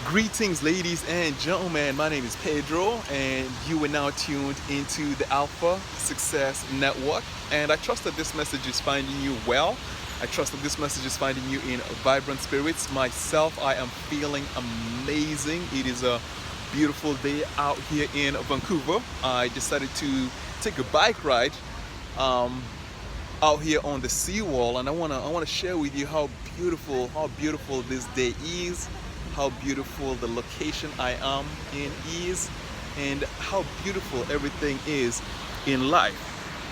Greetings, ladies and gentlemen. My name is Pedro, and you are now tuned into the Alpha Success Network. And I trust that this message is finding you well. I trust that this message is finding you in vibrant spirits. Myself, I am feeling amazing. It is a beautiful day out here in Vancouver. I decided to take a bike ride um, out here on the seawall, and I wanna share with you how beautiful this day is, how beautiful the location I am in is, and how beautiful everything is in life.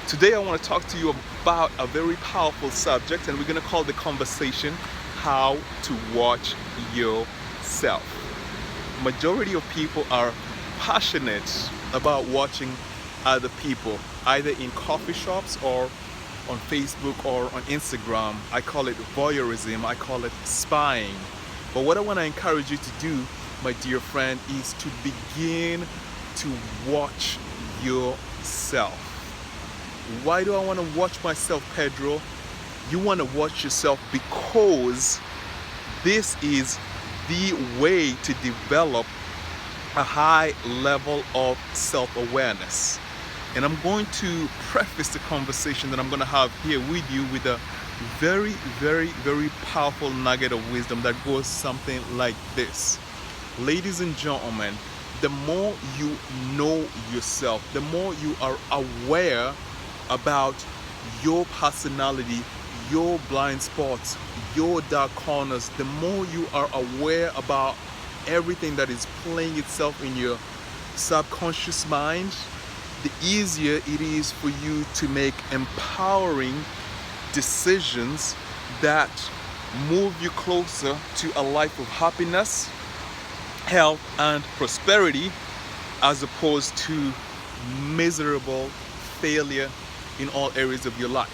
Today I want to talk to you about a very powerful subject, and we're going to call the conversation how to watch yourself. Majority of people are passionate about watching other people, either in coffee shops or on Facebook or on Instagram. I call it voyeurism, I call it spying. But what I want to encourage you to do, my dear friend, is to begin to watch yourself. Why do I want to watch myself, Pedro? You want to watch yourself because this is the way to develop a high level of self-awareness. And I'm going to preface the conversation that I'm going to have here with you with a very powerful nugget of wisdom that goes something like this. Ladies and gentlemen, the more you know yourself, the more you are aware about your personality, your blind spots, your dark corners, the more you are aware about everything that is playing itself in your subconscious mind, the easier it is for you to make empowering decisions that move you closer to a life of happiness, health, and prosperity, as opposed to miserable failure in all areas of your life.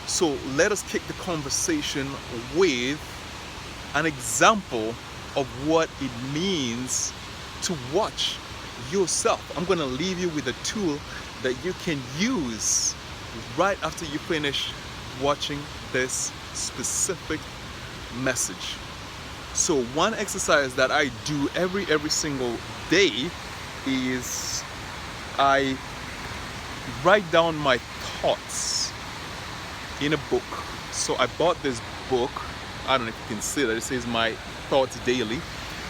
So let us kick the conversation with an example of what it means to watch yourself. I'm going to leave you with a tool that you can use right after you finish watching this specific message. So one exercise that I do every single day is I write down my thoughts in a book. So I bought this book. I don't know if you can see that. It says My Thoughts Daily.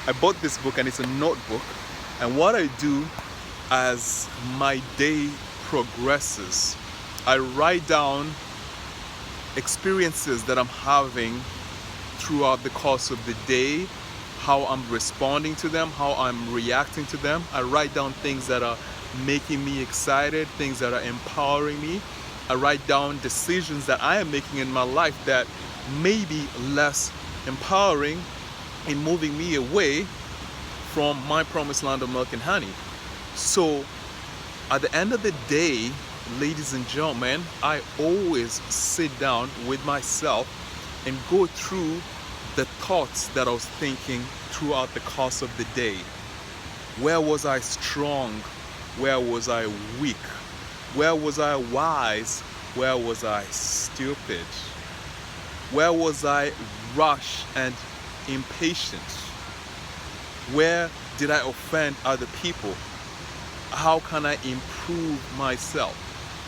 I bought this book and it's a notebook. And what I do as my day progresses, I write down experiences that I'm having throughout the course of the day, how I'm responding to them, how I'm reacting to them. I write down things that are making me excited, things that are empowering me. I write down decisions that I am making in my life that may be less empowering in moving me away from my promised land of milk and honey. So at the end of the day, ladies and gentlemen, I always sit down with myself and go through the thoughts that I was thinking throughout the course of the day. Where was I strong? Where was I weak? Where was I wise? Where was I stupid? Where was I rash and impatient? Where did I offend other people? How can I improve myself?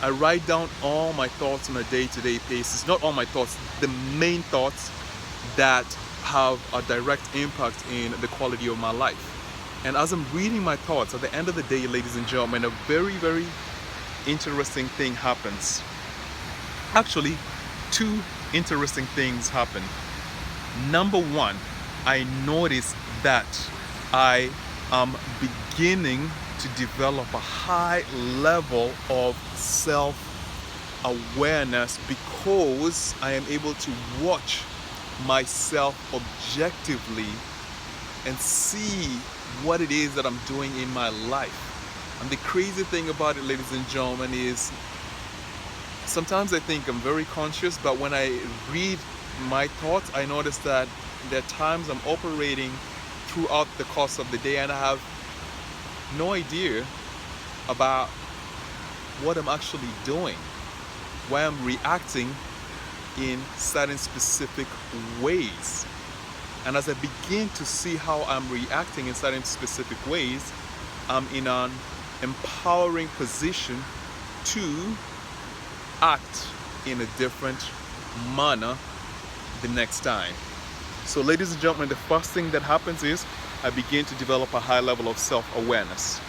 I write down all my thoughts on a day-to-day basis. Not all my thoughts, the main thoughts that have a direct impact in the quality of my life. And as I'm reading my thoughts, at the end of the day, ladies and gentlemen, a very interesting thing happens. Actually, two interesting things happen. Number one, I notice that I am beginning to develop a high level of self-awareness because I am able to watch myself objectively and see what it is that I'm doing in my life. And the crazy thing about it, ladies and gentlemen, is sometimes I think I'm very conscious, but when I read my thoughts, I notice that there are times I'm operating throughout the course of the day and I have no idea about what I'm actually doing, why I'm reacting in certain specific ways. And as I begin to see how I'm reacting in certain specific ways, I'm in an empowering position to act in a different manner the next time. So ladies and gentlemen, the first thing that happens is I begin to develop a high level of self-awareness.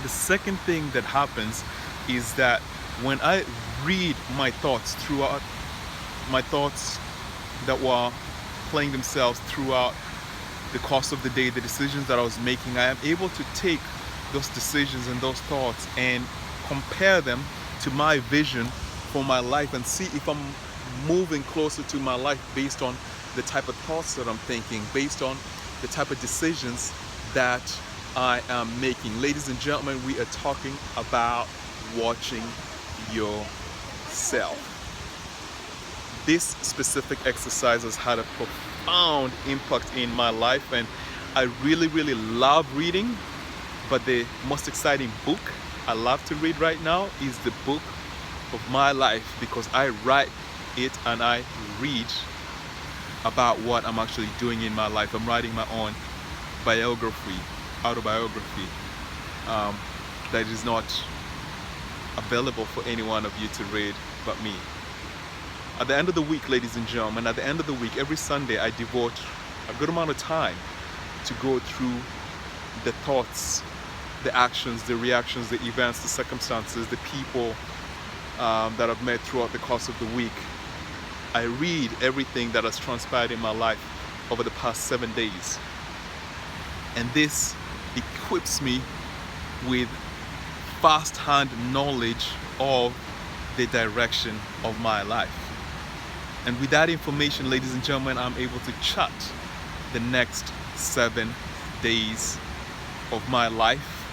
The second thing that happens is that when I read my thoughts that were playing themselves throughout the course of the day, the decisions that I was making, I am able to take those decisions and those thoughts and compare them to my vision for my life and see if I'm moving closer to my life based on the type of thoughts that I'm thinking, based on the type of decisions that I am making. Ladies and gentlemen, we are talking about watching yourself. This specific exercise has had a profound impact in my life, and I really love reading. But the most exciting book I love to read right now is the book of my life, because I write it and I read about what I'm actually doing in my life. I'm writing my own autobiography that is not available for any one of you to read but me. At the end of the week, ladies and gentlemen, at the end of the week, every Sunday, I devote a good amount of time to go through the thoughts, the actions, the reactions, the events, the circumstances, the people that I've met throughout the course of the week. I read everything that has transpired in my life over the past 7 days. And this equips me with first-hand knowledge of the direction of my life. And with that information, ladies and gentlemen, I'm able to chart the next 7 days of my life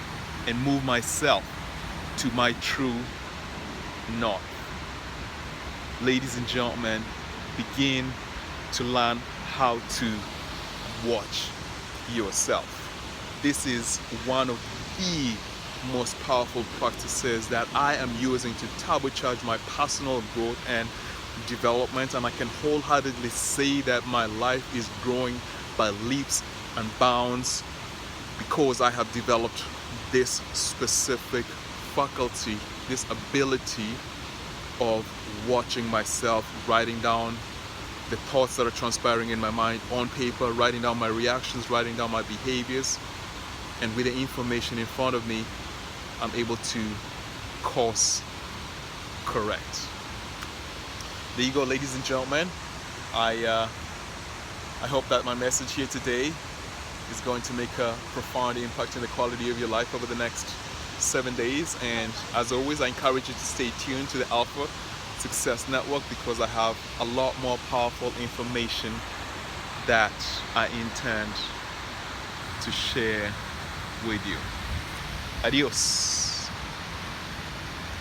and move myself to my true north. Ladies and gentlemen, begin to learn how to watch yourself. This is one of the most powerful practices that I am using to turbocharge my personal growth and development, and I can wholeheartedly say that my life is growing by leaps and bounds because I have developed this specific faculty, this ability of watching myself, writing down the thoughts that are transpiring in my mind on paper, writing down my reactions, writing down my behaviors, and with the information in front of me, I'm able to course correct. There you go, ladies and gentlemen. I hope that my message here today is going to make a profound impact in the quality of your life over the next 7 days. And as always, I encourage you to stay tuned to the Alpha Success Network, because I have a lot more powerful information that I intend to share with you. Adios.